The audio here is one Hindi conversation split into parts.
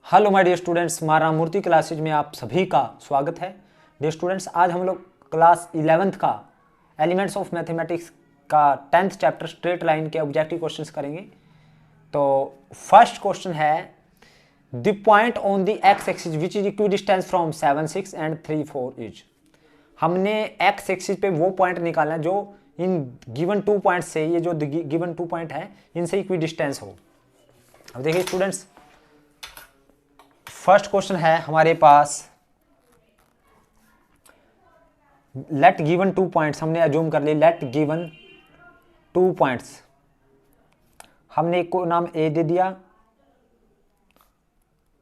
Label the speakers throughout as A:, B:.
A: हेलो माय डियर स्टूडेंट्स, मारा मूर्ति क्लासेज में आप सभी का स्वागत है। डियर स्टूडेंट्स, आज हम लोग क्लास 11th का एलिमेंट्स ऑफ मैथमेटिक्स का 10th चैप्टर स्ट्रेट लाइन के ऑब्जेक्टिव क्वेश्चंस करेंगे। तो फर्स्ट क्वेश्चन है the point on the X axis which is equi distance from 7 6 and 3 4 is. हमने एक्स एक्सिस पे वो पॉइंट निकालना है जो इन गिवन 2 पॉइंट से, ये जो गिवन 2 पॉइंट है इनसे इक्वी डिस्टेंस हो। अब देखिए स्टूडेंट्स, फर्स्ट क्वेश्चन है हमारे पास, लेट गिवन 2 पॉइंट्स, हमने अज्यूम कर ली लेट गिवन 2 पॉइंट्स। हमने एक को नाम ए दे दिया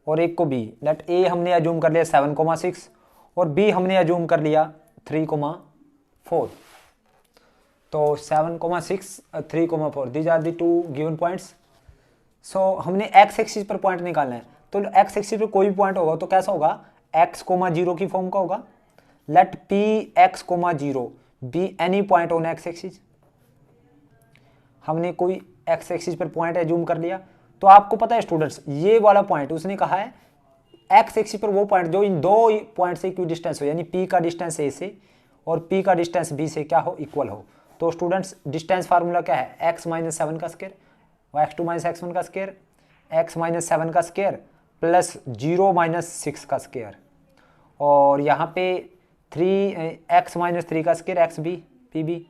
A: और एक को बी। लेट ए हमने अज्यूम कर लिया 7,6 और बी हमने अज्यूम कर लिया 3,4। तो 7,6 3,4 these are the 2 given points. So हमने एक्स एक्सिस पर पॉइंट निकालना है। तो एक्स एक्सिस पे कोई भी पॉइंट होगा तो कैसा होगा, x, 0 की फॉर्म का होगा। Let P X, 0 B any point on X axis. हमने कोई एक्स एक्सिस पर पॉइंट एज्यूम कर लिया। तो आपको पता है स्टूडेंट्स, ये वाला पॉइंट उसने कहा है एक्स एक्सिस पर वो पॉइंट जो इन दो पॉइंट से इक्वी डिस्टेंस हो, यानी p का डिस्टेंस a से और p का डिस्टेंस b से क्या हो, इक्वल हो। तो स्टूडेंट्स डिस्टेंस फार्मूला क्या है, x - 7 का स्क्वायर, x2 - x1 का स्क्वायर, x - 7 का स्क्वायर प्लस 0 - 6 का स्क्वायर, और यहाँ पे 3x - 3 का square X B P B,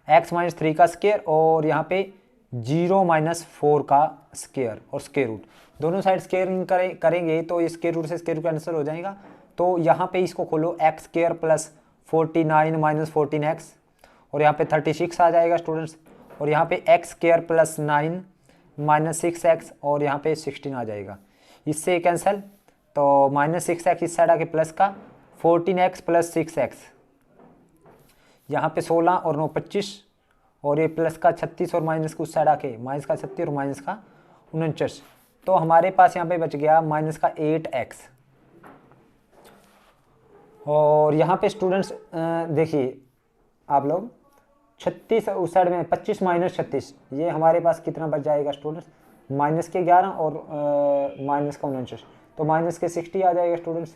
A: x - 3 का स्क्वायर और यहाँ पे 0 - 4 का स्क्वायर और स्क्वायर रूट। दोनों साइड स्क्वायरिंग करेंगे तो ये स्क्वायर रूट से स्क्वायर रूट कैंसिल हो जाएगा। तो यहाँ पे इसको खोलो एक्स स्क्वायर प्लस 49 - 14x और यहाँ पे 36 आ जाएगा स्टूडेंट्स, और यहाँ पे एक्स स्क्वायर प्लस 9 - 6x और यहाँ पे 16 आ जाएगा। इससे कैंसिल, तो -6x इस साइड आके प्लस का 14x प्लस 6x, यहाँ पे 16 और 9 25 और ये प्लस का 36 और माइनस का उस साइड आके माइनस का 36 और माइनस का 49। तो हमारे पास यहाँ पे बच गया माइनस का 8x। और यहाँ पे स्टूडेंट्स देखिए आप लोग, 36 उस साइड में 25 - 36, ये हमारे पास कितना बच जाएगा स्टूडेंट्स, माइनस के 11 और माइनस का 49, तो माइनस के 60 आ जाएगा स्टूडेंट्स।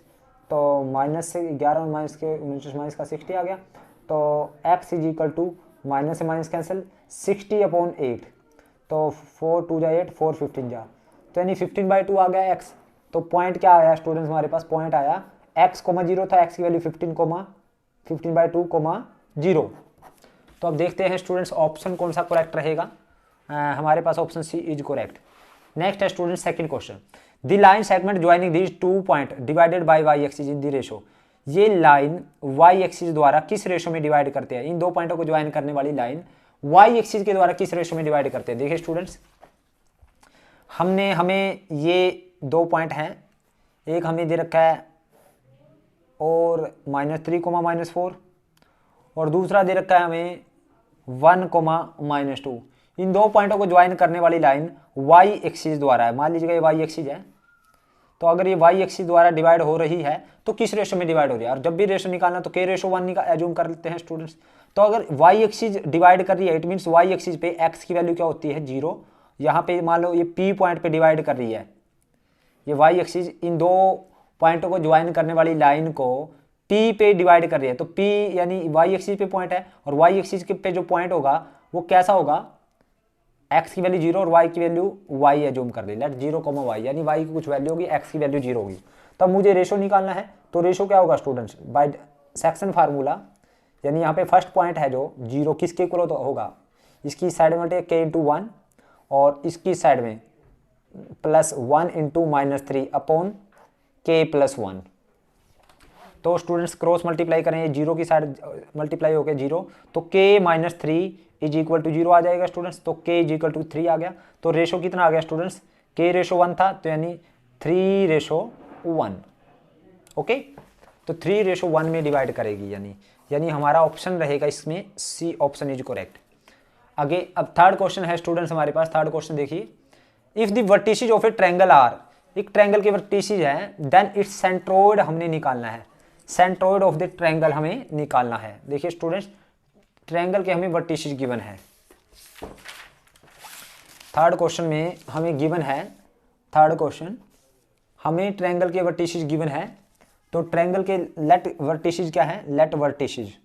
A: तो माइनस से 11 और माइनस के 49 माइनस का 60 आ गया। तो x is equal to minus से माइनस कैंसिल 60/8, तो 4 2 जा 8 4 15 जा, तो यानी 15/2 आ गया x। तो पॉइंट क्या आया स्टूडेंट्स, हमारे पास पॉइंट आया x, 0 था, x की वैल्यू 15/2, 0। तो अब देखते हैं स्टूडेंट्स ऑप्शन कौन सा करेक्ट रहेगा। हमारे पास option C is correct. Next है student second question, the line segment joining these 2 point divided by y axis in the ratio. ये लाइन y एक्सिस द्वारा किस रेशो में डिवाइड करते हैं, इन दो पॉइंटों को ज्वाइन करने वाली लाइन y एक्सिस के द्वारा किस रेशो में डिवाइड करते हैं। देखिए स्टूडेंट्स, हमें ये 2 पॉइंट हैं, एक हमें दे रखा है और -3, -4 और दूसरा दे रखा है हमें 1, -2। इन दो पॉइंटों को ज्वाइन करने वाली लाइन y एक्सिस द्वारा है। मान लीजिएगा ये y एक्सिस है, तो अगर ये y एक्सिस द्वारा डिवाइड हो रही है तो किस रेशो में डिवाइड हो रही है, और जब भी रेशो निकालना तो k/1 एज्यूम कर लेते हैं स्टूडेंट्स। तो अगर y एक्सिस डिवाइड कर रही है, इट मीन्स y एक्सिस पे x की वैल्यू क्या होती है, 0। यहाँ पे मान लो ये p पॉइंट पे डिवाइड कर रही है, ये y एक्सिस इन दो पॉइंटों को ज्वाइन करने वाली लाइन को p पे डिवाइड कर रही है। तो p यानी y एक्सिस पे पॉइंट है, और y एक्सिस पे जो पॉइंट होगा वो कैसा होगा, x की वैल्यू 0 और y की वैल्यू y एज्यूम कर ली। लेट 0, y यानी y की कुछ वैल्यू होगी, x की वैल्यू 0 होगी। तब मुझे रेशो निकालना है, तो रेशो क्या होगा स्टूडेंट्स, बाय सेक्शन फार्मूला, यानी यहाँ पे फर्स्ट पॉइंट है जो 0 किसके इक्वल होगा, इसकी साइड में k/1 और इसकी साइड में +1 × -3 k+1। तो स्टूडेंट्स क्रॉस मल्टीप्लाई करें, ये 0 की साइड मल्टीप्लाई हो गया 0, तो k-3 इज इक्वल टू 0 आ जाएगा स्टूडेंट्स। तो k इज इक्वल टू 3 आ गया। तो रेशो कितना आ गया स्टूडेंट्स, k/1 था, तो यानी 3/1। ओके, तो 3/1 में डिवाइड करेगी, यानी हमारा ऑप्शन रहेगा इसमें सी ऑप्शन इज करेक्ट। आगे अब थर्ड क्वेश्चन है स्टूडेंट्स हमारे पास। थर्ड क्वेश्चन देखिए, if the vertices of a triangle are, एक ट्रायंगल के वर्टिसेज है, देन इट्स सेंट्रोइड हमने निकालना है, सेंट्रोइड ऑफ द ट्रायंगल हमें निकालना है। देखिए स्टूडेंट्स, ट्रायंगल के हमें वर्टिसेज गिवन है। थर्ड क्वेश्चन में हमें गिवन है, थर्ड क्वेश्चन हमें ट्रायंगल के वर्टिसेस गिवन है, तो ट्रायंगल के लेट वर्टिसेस क्या है, लेट वर्टिसेस।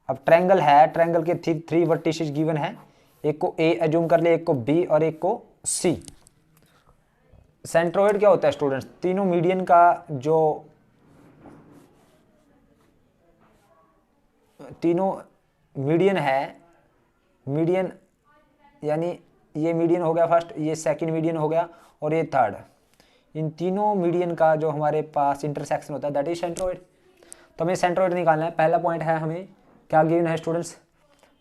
A: अब ट्रायंगल है, ट्रायंगल के थ्री वर्टिसेस गिवन है, एक को ए एज्यूम कर ले, एक को बी और एक को सी। सेंट्रोइड क्या होता है स्टूडेंट्स, तीनों मीडियन का जो तीनों मीडियन है, मीडियन यानी ये मीडियन हो गया फर्स्ट, ये सेकंड मीडियन हो गया और ये थर्ड, इन तीनों मीडियन का जो हमारे पास इंटरसेक्शन होता है दैट इज सेंट्रोइड। तो हमें सेंट्रोइड निकालना है। पहला पॉइंट है हमें क्या गिवन है स्टूडेंट्स,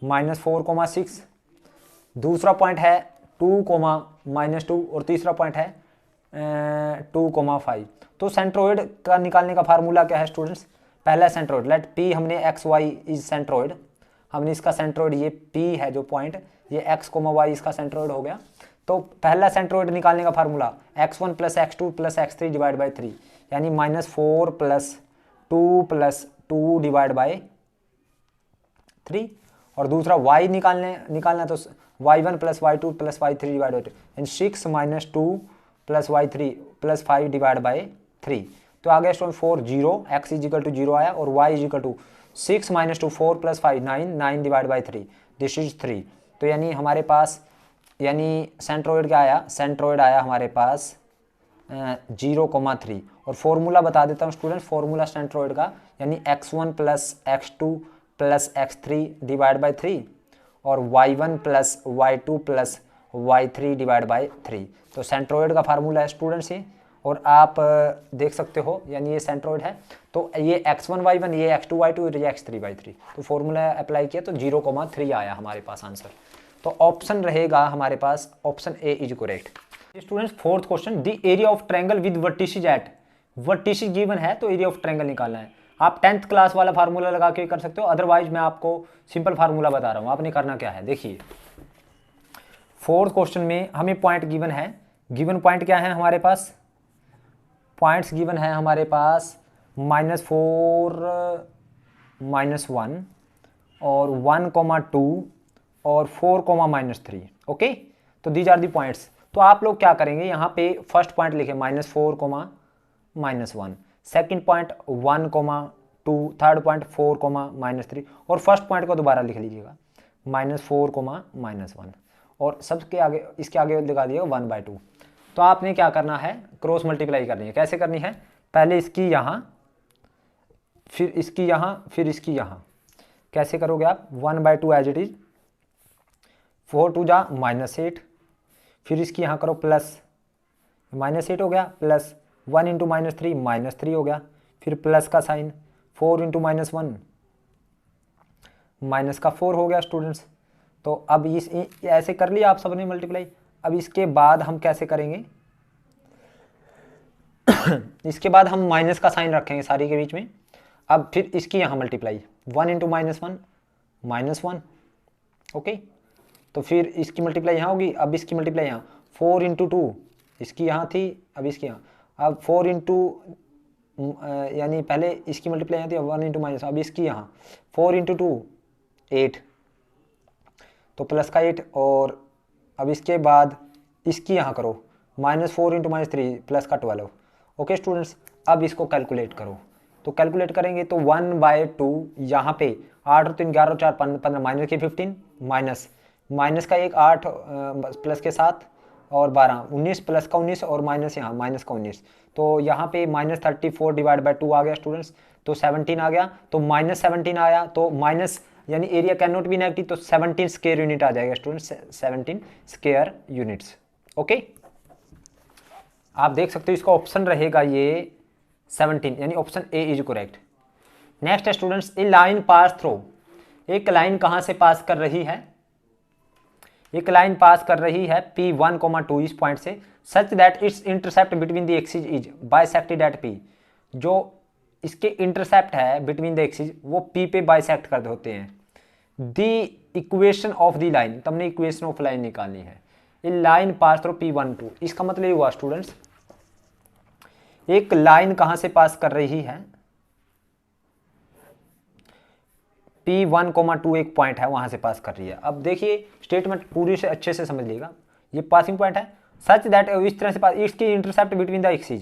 A: -4,6। दूसरा पॉइंट है 2,-2 और तीसरा पॉइंट है 2,5। तो सेंट्रोइड का निकालने का फार्मूला क्या है स्टूडेंट्स, पहला सेंट्रोइड लेट पी, हमने एक्स वाई इज सेंट्रोइड, हमने इसका सेंट्रोइड ये पी है जो पॉइंट, ये एक्स कोमा वाई इसका सेंट्रोइड हो गया। तो पहला सेंट्रोइड निकालने का formula x1 + x2 + x3 divide by 3, यानी -4 + 2 + 2 डिवाइड बाई 3। और दूसरा y निकालना तो y1 + y2 + y3 divide by 2, यानी 6 - 2 + y3 + 5 डिवाइड बाई 3। तो आ गया स्टूडेंट 4 0, x = 0 आया और y = 6 - 2 4 + 5 9 divide by 3, this is 3। तो यानी हमारे पास यानी सेंट्रोइड क्या आया, सेंट्रोइड आया हमारे पास 0,3। और फॉर्मूला बता देता हूँ स्टूडेंट, फॉर्मूला सेंट्रोइड का यानी x1 + x2 + x3 divide by 3 और y1 + y2 + y3 divide by 3। तो सेंट्रोइड का फार्मूला है स्टूडेंट्स ये, और आप देख सकते हो यानी ये सेंट्रोइड है। तो ये x1 y1, ये x2 y2, ये x3 y3, तो फॉर्मूला अप्लाई किया तो 0,3 आया हमारे पास आंसर। तो ऑप्शन रहेगा हमारे पास, option A is correct. Students fourth question, the area of triangle with vertices at, vertices given है तो एरिया ऑफ ट्रायंगल निकालना है। आप 10th क्लास वाला फार्मूला लगा के कर सकते हो, अदरवाइज मैं आपको सिंपल फार्मूला बता रहा हूँ। आपने करना क्या है, देखिए फोर्थ क्वेश्चन में हमें पॉइंट गिवन है, गिवन पॉइंट क्या है हमारे पास, पॉइंट्स गिवन है हमारे पास -4 -1 और 1,2 और 4,-3। ओके, तो दीज आर दी पॉइंट्स। तो आप लोग क्या करेंगे, यहाँ पे फर्स्ट पॉइंट लिखे -4,-1, सेकंड पॉइंट 1,2, थर्ड पॉइंट 4,-3 और फर्स्ट पॉइंट को दोबारा लिख लीजिएगा -4,-1 और सबके आगे इसके आगे लगा दिएगा 1/2। तो आपने क्या करना है, क्रॉस मल्टीप्लाई करनी है। कैसे करनी है, पहले इसकी यहाँ, फिर इसकी यहाँ, फिर इसकी यहाँ। कैसे करोगे आप, 1/2 एज इट इज, 4 2 जा -8, फिर इसकी यहाँ करो प्लस, -8 हो गया, प्लस 1 × -3 -3 हो गया, फिर प्लस का साइन, 4 × -1 माइनस का 4 हो गया स्टूडेंट्स। तो अब इस ऐसे कर लिया आप सबने मल्टीप्लाई। अब इसके बाद हम कैसे करेंगे इसके बाद हम माइनस का साइन रखेंगे सारी के बीच में। अब फिर इसकी यहाँ मल्टीप्लाई, 1 × -1 -1, ओके। तो फिर इसकी मल्टीप्लाई यहाँ होगी, अब इसकी मल्टीप्लाई यहाँ, 4 × 2 इसकी यहाँ थी, अब इसकी यहाँ, अब 4 यानी पहले इसकी मल्टीप्लाई यहाँ थी, 1 × -, अब इसकी यहाँ 4 × 2 8, तो प्लस का 8, और अब इसके बाद इसकी यहाँ करो -4 × -3 प्लस का 12। ओके स्टूडेंट्स, अब इसको कैलकुलेट करो। तो कैलकुलेट करेंगे तो 1/2 यहाँ पे 8 और 3 11 4 15 माइनस के 15 माइनस का 1 8 प्लस के 7 और 12 19 प्लस का 19 और माइनस यहाँ माइनस का 19। तो यहाँ पे -34 डिवाइड बाई 2 आ गया स्टूडेंट्स, तो 17 आ गया। तो -17 आया तो माइनस यानी area can not be negative, तो 17 स्क्वायर यूनिट आ जाएगा स्टूडेंट्स, 17 स्क्वायर यूनिट्स। ओके, आप देख सकते हो इसका ऑप्शन रहेगा ये 17, यानी option A is correct. Next है स्टूडेंट्स, ए लाइन पास थ्रू, एक लाइन कहां से पास कर रही है, एक लाइन पास कर रही है P1,2 इस पॉइंट से, such that it's intercept between the axis is bisected eight P, जो इसके इंटरसेप्ट है बिटवीन द एक्सिस वो P पे बाइसेक्ट कर होते हैं। The equation of the line, तुमने इक्वेशन ऑफ लाइन निकालनी है। ए लाइन पास थ्रू P1,2, इसका मतलब ये हुआ स्टूडेंट्स एक लाइन कहां से पास कर रही है, P1,2 एक पॉइंट है वहां से पास कर रही है। अब देखिए स्टेटमेंट पूरी से अच्छे से समझ लीजिएगा, ये पासिंग पॉइंट है, सच दैट इस तरह से पास इसकी इंटरसेप्ट बिटवीन द एक्सिस,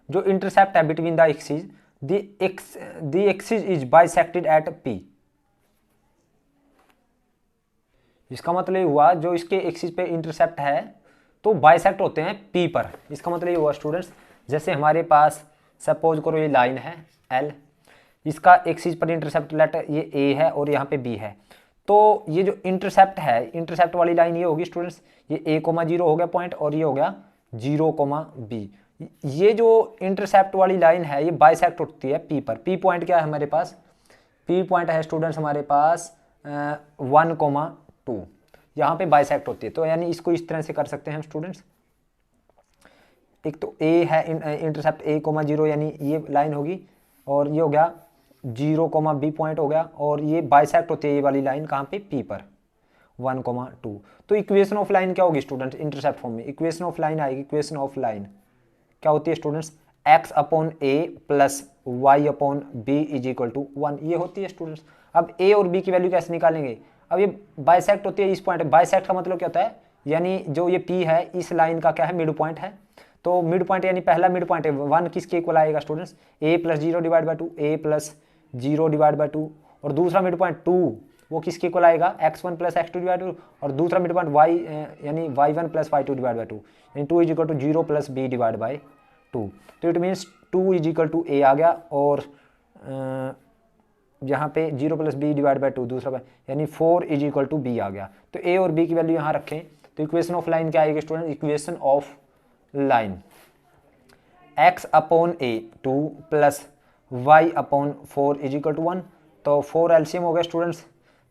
A: जो इंटरसेप्ट है between the axis, the axis is bisected eight P. इसका मतलब हुआ जो इसके एक्सिस पे इंटरसेप्ट है तो बाइसेक्ट होते हैं पी पर। इसका मतलब ये हुआ स्टूडेंट्स, जैसे हमारे पास सपोज करो ये लाइन है एल, इसका एक्सिस पर इंटरसेप्ट लेट ये ए है और यहाँ पे बी है, तो ये जो इंटरसेप्ट है, इंटरसेप्ट वाली लाइन ये होगी स्टूडेंट्स, ये ए कोमा 0 हो गया पॉइंट और ये हो गया 0 कोमा बी। ये जो इंटरसेप्ट वाली लाइन है ये बाइसेक्ट होती है पी पर। पी पॉइंट क्या है हमारे पास, पी पॉइंट है स्टूडेंट्स हमारे पास 1,2, यहाँ पे बाइसेक्ट होती है। तो यानी इसको इस तरह से कर सकते हैं हम स्टूडेंट्स, एक तो ए है इंटरसेप्ट ए कोमा 0 यानी ये लाइन होगी, और ये हो गया 0 कोमा बी पॉइंट हो गया, और ये बाइसेक्ट होती है ये वाली लाइन कहाँ पे पी पर 1,2। तो इक्वेशन ऑफ लाइन क्या होगी स्टूडेंट्स इंटरसेप्ट फॉर्म में, इक्वेशन ऑफ लाइन आएगी, इक्वेशन ऑफ लाइन क्या होती है students, x upon A plus Y upon B is equal to 1, ये होती है स्टूडेंट्स। अब a और b की वैल्यू कैसे निकालेंगे, अब ये बाइसेक्ट होती है इस पॉइंट, बाइसेक्ट का मतलब क्या होता है, यानी जो ये p है इस लाइन का क्या है मिड पॉइंट है, तो मिड पॉइंट यानी पहला मिड पॉइंट है 1 किसके इक्वल आएगा students, a plus 0 divide by 2, a plus 0 divide by 2, और दूसरा मिड पॉइंट 2 वो किसके इक्वल आएगा x1 प्लस x2 डिवाइड 2, और दूसरा मिड पॉइंट y यानी y1 plus y2 divide by 2, यानी 2 is equal to 0 plus b divide by 2। तो it means 2 is equal to a आ गया, और यहाँ पे 0 प्लस बी डिवाइड बाई 2 दूसरा यानी 4 इज इक्वल टू बी आ गया। तो a और b की वैल्यू यहाँ रखें, तो इक्वेशन ऑफ लाइन क्या आएगी student, equation of line x upon A 2 plus y upon 4 is equal to 1, तो 4 एलसीएम हो गया स्टूडेंट्स,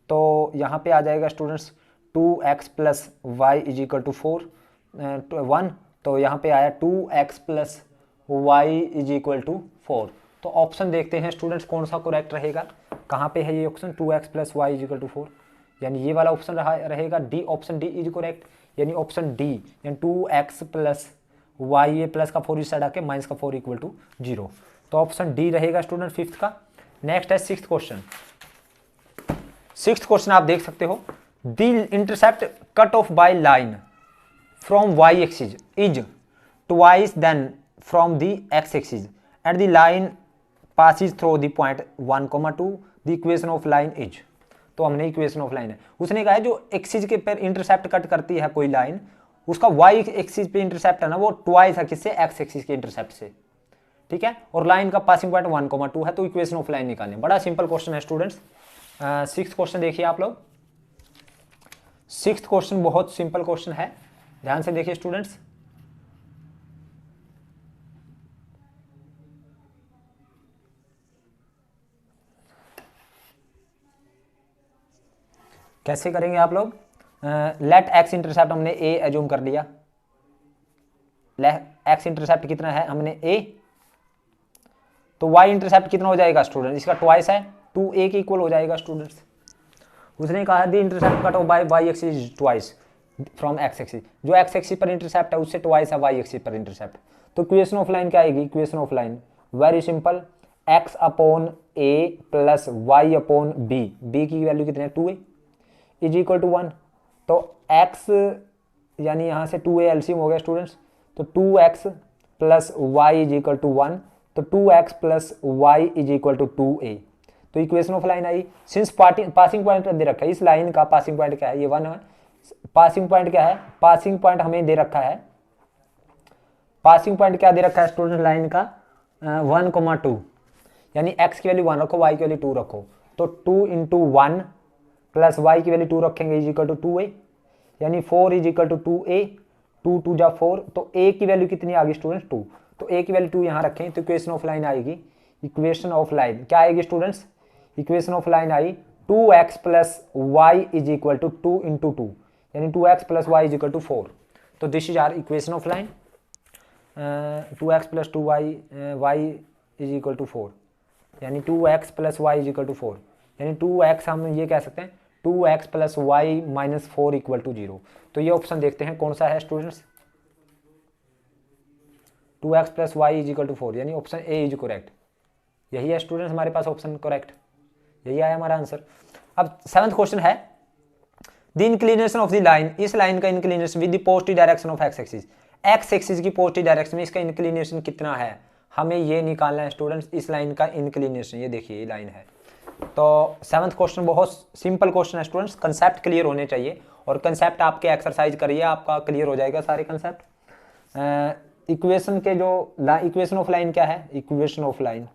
A: तो यहाँ पे आ जाएगा students 2x plus Y is equal to 1, तो यहाँ पे आया 2x plus Y is equal to 4। तो ऑप्शन देखते हैं स्टूडेंट्स कौन सा करेक्ट रहेगा, कहाँ पे है ये option 2x plus Y is equal to 4, यानी ये वाला ऑप्शन रहेगा D, option D is correct, यानी ऑप्शन डी, यानी 2x प्लस वाई, ये प्लस का 4 इस साइड आके माइनस का 4 इक्वल टू 0, तो ऑप्शन डी रहेगा स्टूडेंट फिफ्थ का। नेक्स्ट है सिक्स्थ क्वेश्चन। सिक्स्थ क्वेश्चन आप देख सकते हो, the intercept cut off by line from Y axis is twice than from the X axis at the line passes through the point 1,2, the equation of line is. तो हमने इक्वेशन ऑफ लाइन है, उसने कहा है जो एक्सिस के पर इंटरसेप्ट कट करती है कोई लाइन, उसका वाई एक्सिस पे इंटरसेप्ट है ना वो ट्वाइस है किससे, एक्स एक्सिस के इंटरसेप्ट से, ठीक है, और लाइन का पासिंग पॉइंट 1,2 है, तो इक्वेशन ऑफ लाइन निकालने। बड़ा सिंपल क्वेश्चन है स्टूडेंट्स। सिक्स्थ क्वेश्चन देखिए आप लोग, सिक्स्थ क्वेश्चन बहुत सिंपल क्वेश्चन है, ध्यान से देखिए स्टूडेंट्स। कैसे करेंगे आप लोग, लेट एक्स इंटरसेप्ट हमने ए एज्यूम कर लिया, एक्स इंटरसेप्ट कितना है हमने ए, तो वाई इंटरसेप्ट कितना हो जाएगा स्टूडेंट, इसका ट्वाइस है 2a के इक्वल हो जाएगा स्टूडेंट्स। उसने कहा the intercept cut off by Y axis twice from X axis, जो एक्स एक्सिस पर इंटरसेप्ट है उससे ट्वाइस है वाई एक्सिस पर इंटरसेप्ट। तो इक्वेशन ऑफ लाइन क्या आएगी, equation of line very simple, x upon A plus Y upon B, B की वैल्यू कितनी है 2a इज इक्वल टू 1, तो x यानी यहाँ से 2a एलसीएम हो गया स्टूडेंट्स, तो 2x plus Y is equal to 1, तो 2x plus Y is equal to 2a, तो equation of line I. Since passing point दे रखा है, इस लाइन का पासिंग पॉइंट क्या है, ये 1 है, पासिंग पॉइंट क्या है, पासिंग पॉइंट हमें दे रखा है, पासिंग पॉइंट क्या दे रखा है स्टूडेंट लाइन का 1,2, यानी x की वैल्यू 1 रखो, y की वैल्यू 2 रखो, तो 2 इंटू 1 प्लस y की वैल्यू 2 रखेंगे इज इक्वल टू 2a, यानी 4 इज इक्वल टू 2a, 2 2 जा 4, तो a की वैल्यू कितनी आ गई स्टूडेंट्स 2, तो a की वैल्यू 2 यहाँ रखें, तो इक्वेशन ऑफ लाइन आएगी, इक्वेशन ऑफ लाइन क्या आएगी स्टूडेंट्स, इक्वेशन ऑफ लाइन आई 2x plus Y is equal to 2 into 2, यानी 2x plus Y is equal to 4, तो this is our equation of line, 2x plus 2y y is equal to 4, यानी 2x plus Y is equal to 4, यानी 2x हम ये कह सकते हैं 2x plus y minus 4 equal to 0। तो ये ऑप्शन देखते हैं कौन सा है students, 2x plus Y is equal to 4, यानी ऑप्शन ए इज करेक्ट, यही है स्टूडेंट्स हमारे पास ऑप्शन करेक्ट, यही आया हमारा आंसर। अब सेवंथ क्वेश्चन है, the inclination of the line, इस लाइन का inclination with the positive direction of x axis, x axis की पॉजिटिव डायरेक्शन में इसका इंक्लिनेशन कितना है, हमें ये निकालना है स्टूडेंट्स, इस लाइन का इंक्लिनेशन। ये देखिए ये लाइन है। तो 7th क्वेश्चन बहुत सिंपल क्वेश्चन है स्टूडेंट्स, कंसेप्ट क्लियर होने चाहिए, और कंसेप्ट आपके एक्सरसाइज करिए, आपका क्लियर हो जाएगा सारे कंसेप्ट। इक्वेशन के जो इक्वेशन ऑफ लाइन क्या है, इक्वेशन ऑफ लाइन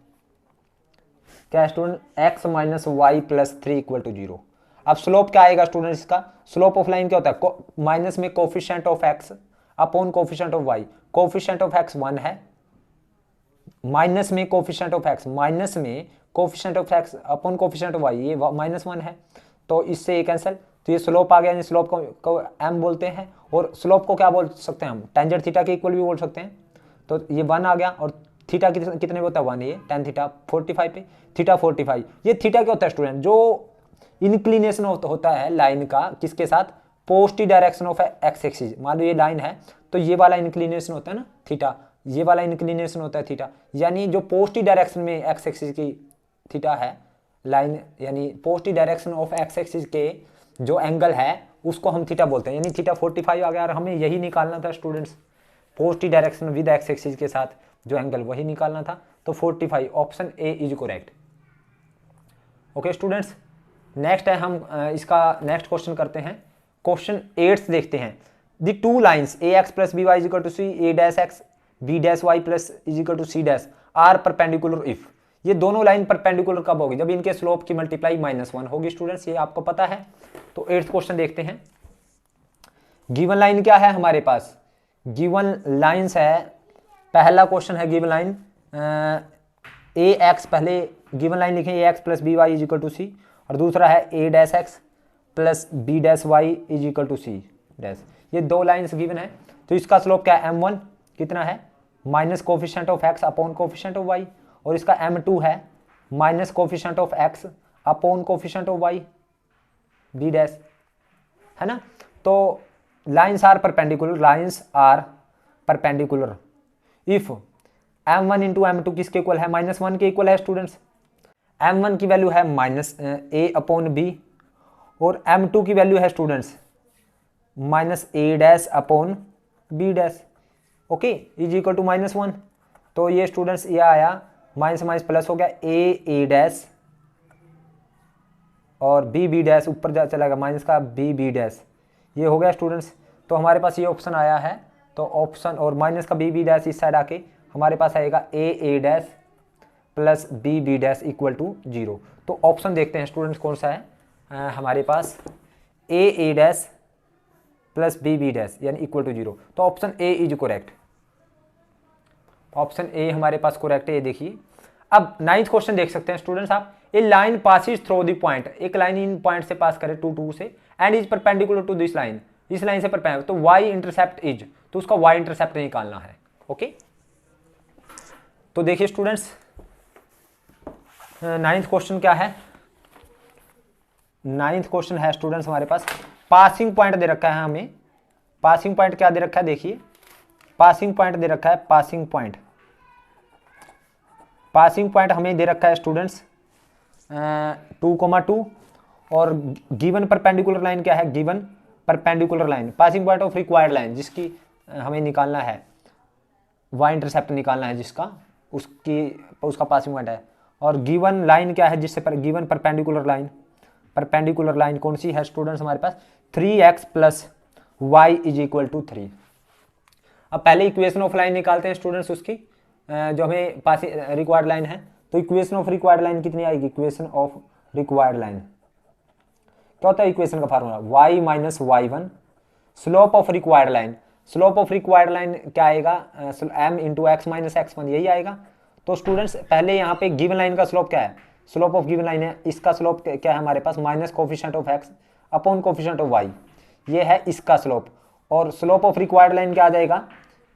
A: क्या है student, x minus y plus 3 equal to 0। अब स्लोप क्या आएगा स्टूडेंट, इसका स्लोप ऑफ लाइन क्या होता है, माइनस में coefficient of x upon coefficient of y, coefficient of x 1 है, माइनस में कोफिशिएंट ऑफ x, माइनस में coefficient of x upon coefficient of y, ये -1 है, तो इससे ये कैंसिल, तो ये स्लोप आ गया, स्लोप को m बोलते हैं, और स्लोप को क्या बोल सकते हैं हम, टेंजेंट थीटा के इक्वल भी बोल सकते हैं। तो ये 1 आ गया, और थीटा कितने होता है 1, ये tan थीटा 45 पे, थीटा 45, ये थीटा क्या होता है स्टूडेंट, जो इंक्लिनेशन होता है लाइन का किसके साथ, positive direction of x axis. मान लो ये लाइन है तो ये वाला इंक्लिनेशन होता है ना थीटा, ये वाला इंक्लिनेशन होता है थीटा, यानी जो पॉजिटिव डायरेक्शन में एक्स एक्सिस की थीटा है लाइन, यानी positive direction of x axis के जो एंगल है उसको हम थीटा बोलते हैं, यानी थीटा 45 आ गया, और हमें यही निकालना था students, positive direction with x axis के साथ जो एंगल वही निकालना था, तो 45 option A is correct. Okay students, next है हम इसका नेक्स्ट क्वेश्चन करते हैं, क्वेश्चन 8 देखते हैं। The two lines a x plus b y is equal to c, a dash x b dash y plus is equal to c dash are perpendicular if, ये दोनों लाइन परपेंडिकुलर कब होगी, जब इनके स्लोप की मल्टीप्लाई -1 होगी स्टूडेंट्स, ये आपको पता है। तो 8th क्वेश्चन देखते हैं। गिवन लाइन क्या है हमारे पास, गिवन लाइन्स है, पहला क्वेश्चन है गिवन लाइन ए एक्स, पहले गिवन लाइन लिखें a x plus b y is equal to c, और दूसरा है a dash x plus b dash y is equal to c dash, ये दो लाइन्स गिवन है। तो इसका स्लोप क्या है, m1 कितना है, minus coefficient of x upon coefficient of y, और इसका m2 है minus coefficient of x upon coefficient of y b dash, है ना। तो lines are perpendicular, lines are perpendicular if m1 into m2 किसके इक्वल है, -1 के इक्वल है स्टूडेंट्स। m1 की वैल्यू है माइनस a अपॉन b, और m2 की वैल्यू है students minus a dash upon b dash, okay, is equal to -1। तो ये स्टूडेंट्स ये आया माइनस माइनस प्लस हो गया, a डैश और b डैश ऊपर जा चला माइनस का b डैश, ये हो गया स्टूडेंट्स। तो हमारे पास ये ऑप्शन आया है, तो ऑप्शन और माइनस का b डैश इस साइड आके हमारे पास आएगा a dash plus b dash equal to 0। तो ऑप्शन देखते हैं स्टूडेंट्स कौन सा है हमारे पास, a dash plus b dash यानी इक्वल टू 0, तो option A is correct, option A हमारे पास करेक्ट है। ये देखिए अब 9th क्वेश्चन देख सकते हैं स्टूडेंट्स आप, a line passes through the point, एक लाइन इन पॉइंट से पास करे 2 2 से, and is perpendicular to this line, इस लाइन से परपेंडिकुलर, तो y इंटरसेप्ट इज, तो उसका y इंटरसेप्ट निकालना है। ओके, तो देखिए स्टूडेंट्स 9th क्वेश्चन क्या है, 9th क्वेश्चन है स्टूडेंट्स हमारे पास, पासिंग पॉइंट दे रखा है हमें, पासिंग पॉइंट क्या दे रखा है, देखिए पासिंग पॉइंट दे रखा है, पासिंग पॉइंट, पासिंग पॉइंट हमें दे रखा है स्टूडेंट्स 2,2, और गिवन परपेंडिकुलर लाइन क्या है, given perpendicular line, passing point of required line, जिसकी हमें निकालना है y इंटरसेप्ट निकालना है, जिसका उसका पासिंग पॉइंट है, और गिवन लाइन क्या है, जिससे given perpendicular line, perpendicular line कौन सी है स्टूडेंट्स हमारे पास 3x plus Y is equal to 3। अब पहले इक्वेशन ऑफ लाइन निकालते हैं स्टूडेंट्स उसकी, जो हमें पास रिक्वायर्ड लाइन है, तो इक्वेशन ऑफ रिक्वायर्ड लाइन कितनी आएगी, इक्वेशन ऑफ रिक्वायर्ड लाइन क्या होता है, इक्वेशन का formula y minus y1, slope of required line, slope of required line क्या आएगा, m into x minus x1, यही आएगा। तो स्टूडेंट्स पहले यहाँ पे गिवन लाइन का स्लोप क्या है, स्लोप ऑफ गिवन लाइन है, इसका स्लोप क्या है हमारे पास, minus coefficient of x upon coefficient of y, ये है इसका स्लोप, और स्लोप ऑफ रिक्वायर्ड लाइन क्या आ जाएगा,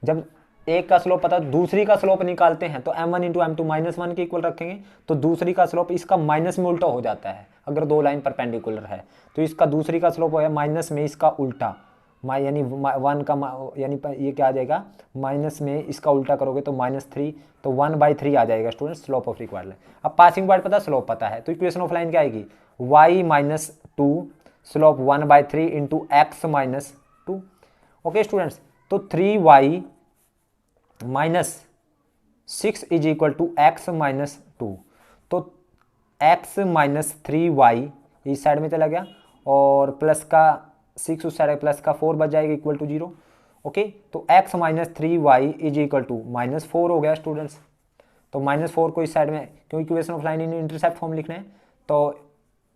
A: जब एक का स्लोप पता दूसरी का स्लोप निकालते हैं तो m1 इंटू m2 -1 के इक्वल रखेंगे, तो दूसरी का स्लोप इसका माइनस में उल्टा हो जाता है, अगर दो लाइन परपेंडिकुलर है तो इसका दूसरी का स्लोप हो माइनस में इसका उल्टा, यानी 1 का यानी ये क्या आ जाएगा, माइनस में इसका उल्टा करोगे तो -3, तो 1/3 आ जाएगा student slope of required line. अब पासिंग पॉइंट पता, स्लोप पता है, तो इक्वेशन ऑफ लाइन क्या आएगी, y minus 2 slope 1/3 into x minus 2। Okay students, तो 3y minus 6 is equal to x minus 2। तो x माइनस 3y इस साइड में चला गया और प्लस का 6 उस साइड प्लस का 4 बच जाएगा इक्वल टू 0। ओके, तो x minus 3y is equal to -4 हो गया स्टूडेंट्स। तो -4 को इस साइड में, क्योंकि equation of line in intercept form लिखना है, तो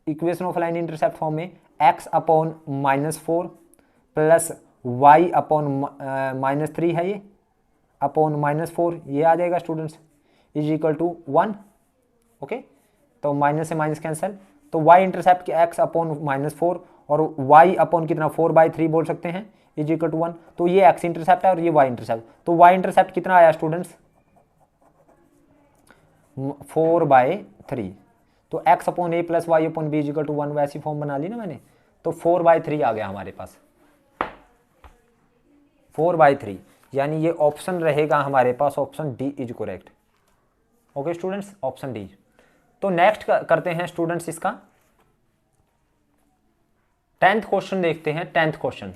A: equation of line intercept form में x upon -4 plus y upon -3 है ये अपॉन -4 ये आ जाएगा students is equal to 1। Okay, तो माइनस से माइनस कैंसिल, तो y इंटरसेप्ट के x अपॉन -4 और y अपॉन कितना 4/3 बोल सकते हैं इज इक्वल टू 1। तो ये x इंटरसेप्ट है और ये y इंटरसेप्ट, तो y इंटरसेप्ट कितना आया स्टूडेंट्स 4/3। तो x upon a plus y upon b is equal to 1 वैसी फॉर्म बना ली ना मैंने, तो 4/3 आ गया हमारे पास 4/3, यानी ये ऑप्शन रहेगा हमारे पास, option D is correct. Okay students, option D. तो नेक्स्ट करते हैं स्टूडेंट्स इसका 10th क्वेश्चन देखते हैं। 10th question,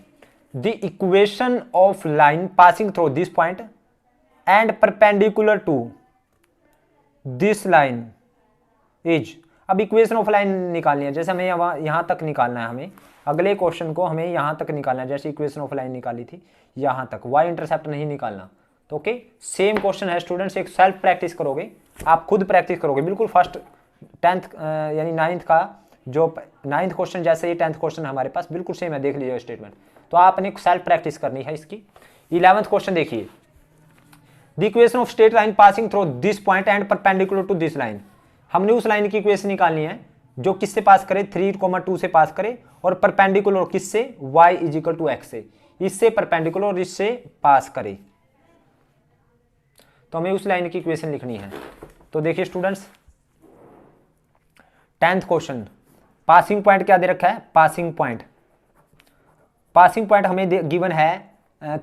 A: the equation of line passing through this point and perpendicular to this line is. अब इक्वेशन ऑफ लाइन निकालनी है, जैसे हमें यहां तक निकालना है, हमें अगले क्वेश्चन को हमें यहां तक निकालना है, जैसे इक्वेशन ऑफ लाइन निकाली थी यहां तक, y इंटरसेप्ट नहीं निकालना। तो ओके, सेम क्वेश्चन है स्टूडेंट्स, एक सेल्फ प्रैक्टिस करोगे, आप खुद प्रैक्टिस करोगे बिल्कुल फर्स्ट 10th यानी 9th का जो 9th क्वेश्चन जैसे ये 10th क्वेश्चन हमारे पास बिल्कुल सेम है, देख लीजिए स्टेटमेंट। तो आपने सेल्फ प्रैक्टिस करनी है इसकी। 11th क्वेश्चन देखिए, the equation of straight line passing through this point and perpendicular to this line. हमने उस लाइन की इक्वेशन निकालनी है जो किससे पास करे 3,2 से पास करे और परपेंडिकुलर किससे y is equal to x से, इससे परपेंडिकुलर और इससे पास करे। तो हमें उस लाइन की इक्वेशन लिखनी है। तो देखिए students 10th question, passing point क्या दे रखा है, पासिंग पॉइंट हमें गिवन है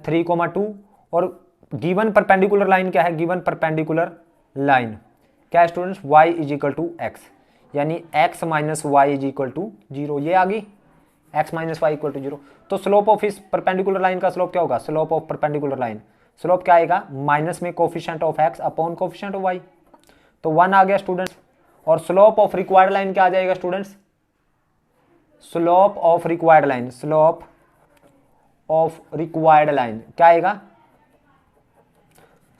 A: 3,2 और गिवन परपेंडिकुलर लाइन क्या है, गिवन परपेंडिकुलर लाइन क्या है students y is equal to x, यानी x minus y is equal to 0। ये आ गई x minus y equal to 0। तो स्लोप ऑफ इस परपेंडिकुलर लाइन का स्लोप क्या होगा, slope of perpendicular line slope क्या आएगा, माइनस में coefficient of x upon coefficient of y। तो 1 आ गया स्टूडेंट्स। और स्लोप ऑफ रिक्वायर्ड लाइन क्या आ जाएगा students, slope of required line, slope of required line क्या आएगा,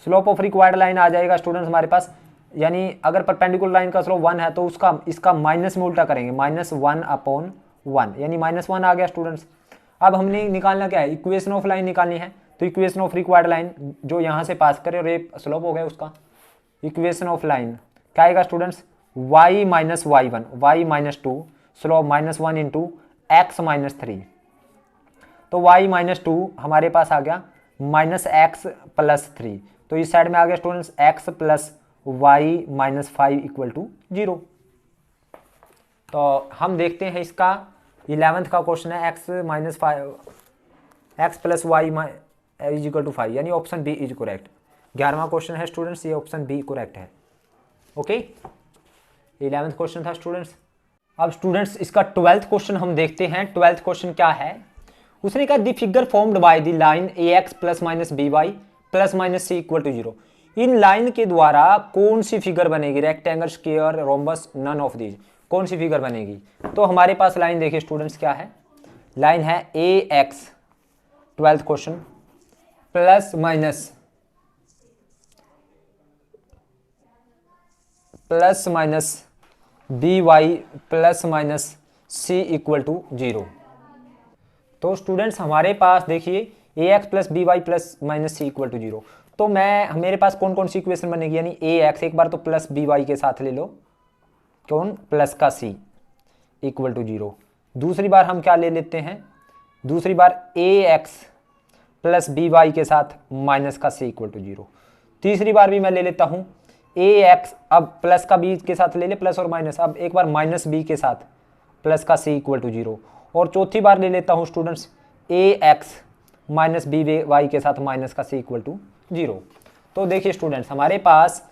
A: स्लोप ऑफ रिक्वायर्ड लाइन आ जाएगा स्टूडेंट्स हमारे पास, यानी अगर परपेंडिकुलर लाइन का स्लोप 1 है तो उसका इसका माइनस में उल्टा करेंगे, -1 अपॉन 1, यानी -1 आ गया स्टूडेंट्स। अब हमने निकालना क्या है, इक्वेशन ऑफ लाइन निकालनी है। तो इक्वेशन ऑफ रिक्वायर्ड लाइन जो यहाँ से पास करे और ये स्लोप हो गया उसका, इक्वेशन ऑफ लाइन क्या आएगा students, y minus y1 y minus 2 slope -1 into x minus 3। तो y माइनस 2 हमारे पास आ गया -x प्लस 3। तो इस साइड में आ गया students x plus y minus 5 equal to 0। तो हम देखते हैं इसका 11th का क्वेश्चन है, x minus 5 x plus Y is equal to 5, यानी ऑप्शन बी इज करेक्ट। 11वां क्वेश्चन है स्टूडेंट्स, ये ऑप्शन बी करेक्ट है। ओके, 11th क्वेश्चन था स्टूडेंट्स। अब स्टूडेंट्स इसका 12th क्वेश्चन हम देखते हैं। 12th क्वेश्चन क्या है, उसने कहा the figure formed by the line ax plus minus by plus minus c equal to 0। इन लाइन के द्वारा कौन सी फिगर बनेगी, rectangle, square, rhombus, none of these, कौन सी फिगर बनेगी। तो हमारे पास लाइन देखिए स्टूडेंट्स क्या है, लाइन है ax 12th question plus minus by plus minus c equal to 0। तो स्टूडेंट्स हमारे पास देखिए ax plus by plus minus c equal to 0। तो मेरे पास कौन कौन सी इक्वेशन बनेगी, यानी ax एक बार तो प्लस by के साथ ले लो, कौन प्लस का c इक्वल टू 0। दूसरी बार हम क्या ले लेते हैं, दूसरी बार ax प्लस by के साथ माइनस का c इक्वल टू 0। तीसरी बार भी मैं ले लेता हूँ ax, अब प्लस का b के साथ ले ले प्लस और माइनस, अब एक बार माइनस b के साथ प्लस का c इक्वल टू 0। और चौथी बार ले लेता हूँ स्टूडेंट्स ax माइनस by के साथ माइनस का c इक्वल टू 0। तो देखिए स्टूडेंट्स हमारे पास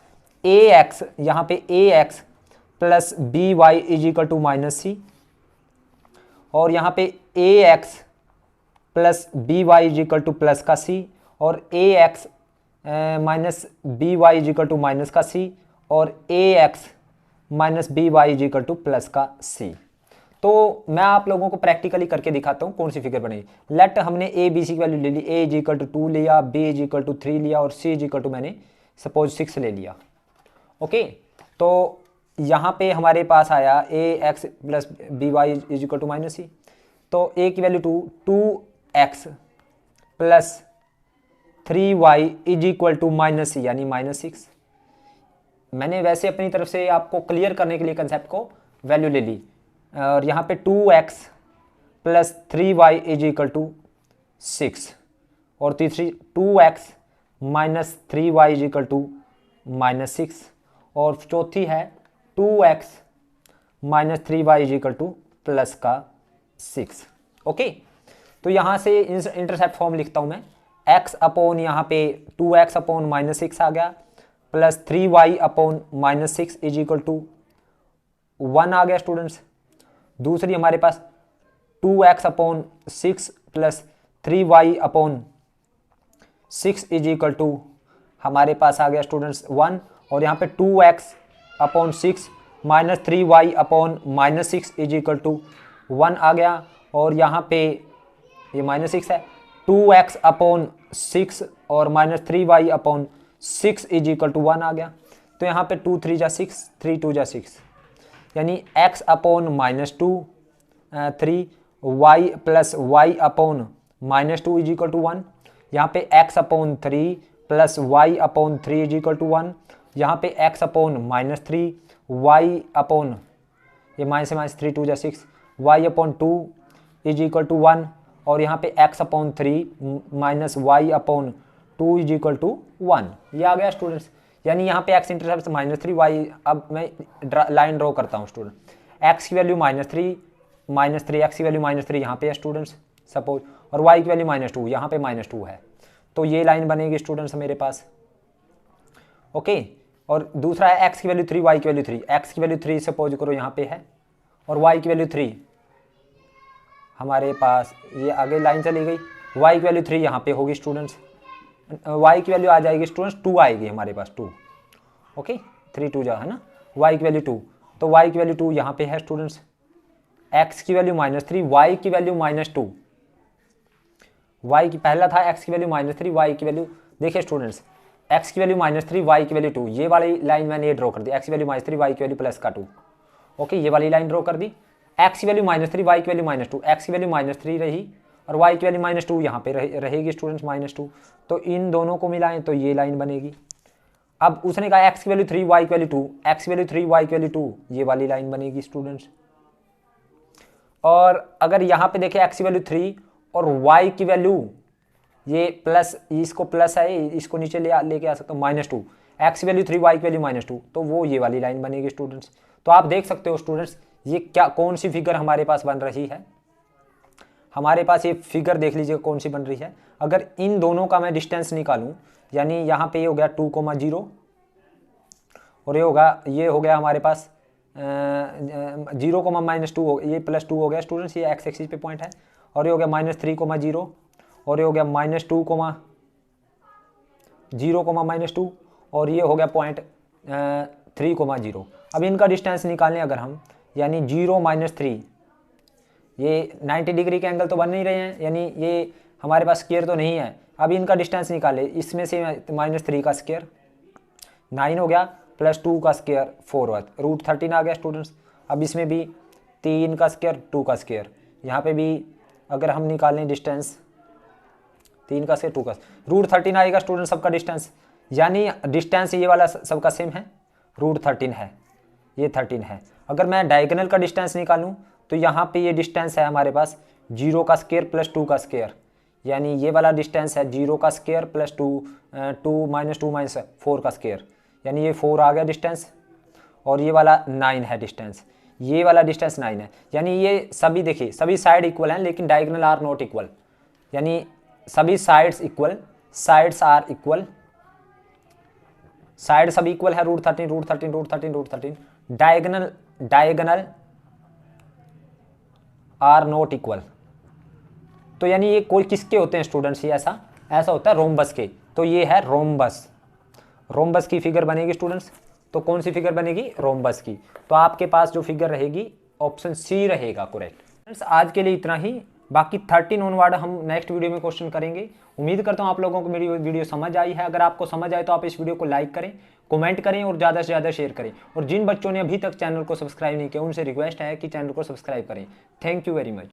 A: ax, यहाँ पे ax plus by is equal to minus c, और यहाँ पे ए x plus b y is equal two plus का सी, और ए x minus B y is equal to minus का सी, और ए x minus B y is equal two plus का सी। तो मैं आप लोगों को प्रैक्टिकली करके दिखाता हूँ कौन सी फिगर बनेगी। लेट हमने ए बी सी की वैल्यू ले ली, ए इज इक्वल टू 2 लिया, बी इज इक्वल टू 3 लिया, और सी इज इक्वल टू मैंने सपोज 6 ले लिया। ओके, तो यहाँ पे हमारे पास आया a x plus b y is equal to minus c. तो ए की value 2x plus 3y is equal to minus c यानी -6। मैंने वैसे अपनी तरफ से आपको क्लियर करने के लिए कंसेप्ट को वैल्यू ले ली, और यहाँ पे 2x plus 3y is equal to 6, और तीसरी 2x minus 3y is equal to -6, और चौथी है 2x minus 3y is equal two plus का 6। ओके, तो यहाँ से इंटरसेप्ट फॉर्म लिखता हूँ मैं, x अपॉन यहाँ पे 2x अपॉन -6 आ गया, plus 3y upon -6 is equal to 1 आ गया स्टूडेंट्स। दूसरी हमारे पास 2x upon 6 plus 3y upon 6 is equal to हमारे पास आ गया स्टूडेंट्स 1, और यहाँ पे 2x upon 6 minus 3y upon -6 is equal to 1 आ गया, और यहाँ पे ये -6 है, 2x अपॉन 6 और minus 3y upon 6 is equal to 1 आ गया। तो यहाँ पे 2 3 जा 6, 3 2 जा 6, यानी x upon -2 3 y plus y upon -2 is equal to 1। यहाँ पे x upon 3 plus y upon 3 is equal to 1। यहाँ पे x अपॉन -3 y अपॉन ये माइनस से माइनस 3 2 जा 6, y upon 2 is equal to 1, और यहाँ पे x upon 3 minus y upon 2 is equal to 1। ये आ गया स्टूडेंट्स, यानी यहाँ पे x इंटरसेप्ट -3y। अब मैं लाइन ड्रॉ करता हूँ स्टूडेंट, x की वैल्यू -3 x की वैल्यू -3 यहाँ पे है स्टूडेंट्स सपोज, और y की वैल्यू -2 यहाँ पे -2 है। तो ये लाइन बनेगी स्टूडेंट्स मेरे पास। ओके, और दूसरा है x की वैल्यू 3 y की वैल्यू 3, x की वैल्यू 3 सपोज करो यहाँ पे है, और y की वैल्यू 3 हमारे पास ये आगे लाइन चली गई, y की वैल्यू 3 यहाँ पे होगी स्टूडेंट्स, y की वैल्यू आ जाएगी स्टूडेंट्स 2 आएगी हमारे पास 2। ओके, 3 2 जा है ना, y की वैल्यू 2, तो y की वैल्यू 2 यहाँ पे है स्टूडेंट्स, x की वैल्यू -3 y की वैल्यू -2, y की पहला था x की वैल्यू -3 y की वैल्यू, देखिए स्टूडेंट्स x की वैल्यू -3 y की वैल्यू 2, ये वाली लाइन मैंने ये ड्रॉ कर दी, x की वैल्यू -3 y की वैल्यू प्लस का 2। ओके, ये वाली लाइन ड्रॉ कर दी, x की वैल्यू -3 y की वैल्यू -2, x की वैल्यू -3 रही और y की वैल्यू -2 यहाँ पे रहेगी स्टूडेंट्स -2, तो इन दोनों को मिलाएं तो ये लाइन बनेगी। अब उसने कहा x की वैल्यू 3 y की वैल्यू 2, x की वैल्यू 3 y की वैल्यू 2, ये वाली लाइन बनेगी स्टूडेंट्स। और अगर यहाँ पे देखें x की वैल्यू 3 और y की वैल्यू ये प्लस, इसको प्लस है इसको नीचे लेके आ सकता हूँ -2, x की वैल्यू 3 y की वैल्यू -2, तो वो ये वाली लाइन बनेगी स्टूडेंट्स। तो आप देख सकते हो स्टूडेंट्स ये क्या कौन सी फिगर हमारे पास बन रही है, हमारे पास ये फिगर देख लीजिए कौन सी बन रही है। अगर इन दोनों का मैं डिस्टेंस निकालूं, यानी यहाँ पे ये हो गया 2,0 और ये हो गया हमारे पास 0, -2 ये +2 हो गया स्टूडेंट्स, ये x एक्सिस पे पॉइंट है, और ये हो गया -3,0 और ये हो गया -2, 0, -2 और ये हो गया पॉइंट 3,0। अब इनका डिस्टेंस निकालें अगर हम, यानी 0 -3, ये 90 डिग्री के एंगल तो बन नहीं रहे हैं, यानी ये हमारे पास स्क्वायर तो नहीं है। अब इनका डिस्टेंस निकाले, इसमें से -3 का स्क्वायर 9 हो गया, +2 का स्क्वायर 4 हुआ, √13 आ गया स्टूडेंट्स। अब इसमें भी 3 का स्क्वायर 2 का स्क्वायर, यहाँ पे भी अगर हम निकालें डिस्टेंस 3 का स्क्वायर 2 का, √13 आएगा स्टूडेंट सबका डिस्टेंस, यानी डिस्टेंस ये वाला सबका सेम है, √13 है, ये 13 है। अगर मैं डायगोनल का डिस्टेंस निकालूं तो यहाँ पे ये डिस्टेंस है हमारे पास 0 का स्क्वायर +2 का स्क्वायर, यानी ये वाला डिस्टेंस है 0 का स्क्वायर +2 -4 का स्क्वायर, यानी ये 4 आ गया डिस्टेंस, और ये वाला 9 है डिस्टेंस, ये वाला डिस्टेंस 9 है। यानी ये सभी देखिए सभी साइड इक्वल हैं लेकिन डायगोनल आर नॉट इक्वल, यानी सभी sides equal, sides are equal, side सब इक्वल है, √13 डायगोनल आर नॉट इक्वल। तो यानी ये कोई किसके होते हैं स्टूडेंट्स, ये ऐसा होता है रोम्बस के। तो ये है रोम्बस, रोम्बस की फिगर बनेगी स्टूडेंट्स। तो कौन सी फिगर बनेगी, रोम्बस की। तो आपके पास जो फिगर रहेगी ऑप्शन सी रहेगा करेक्ट। फ्रेंड्स आज के लिए इतना ही, बाकी 13 ऑनवर्ड हम नेक्स्ट वीडियो में क्वेश्चन करेंगे। उम्मीद करता हूँ आप लोगों को मेरी वीडियो समझ आई है। अगर आपको समझ आए तो आप इस वीडियो को लाइक करें, कमेंट करें और ज़्यादा से ज़्यादा शेयर करें। और जिन बच्चों ने अभी तक चैनल को सब्सक्राइब नहीं किया उनसे रिक्वेस्ट है कि चैनल को सब्सक्राइब करें। Thank you very much.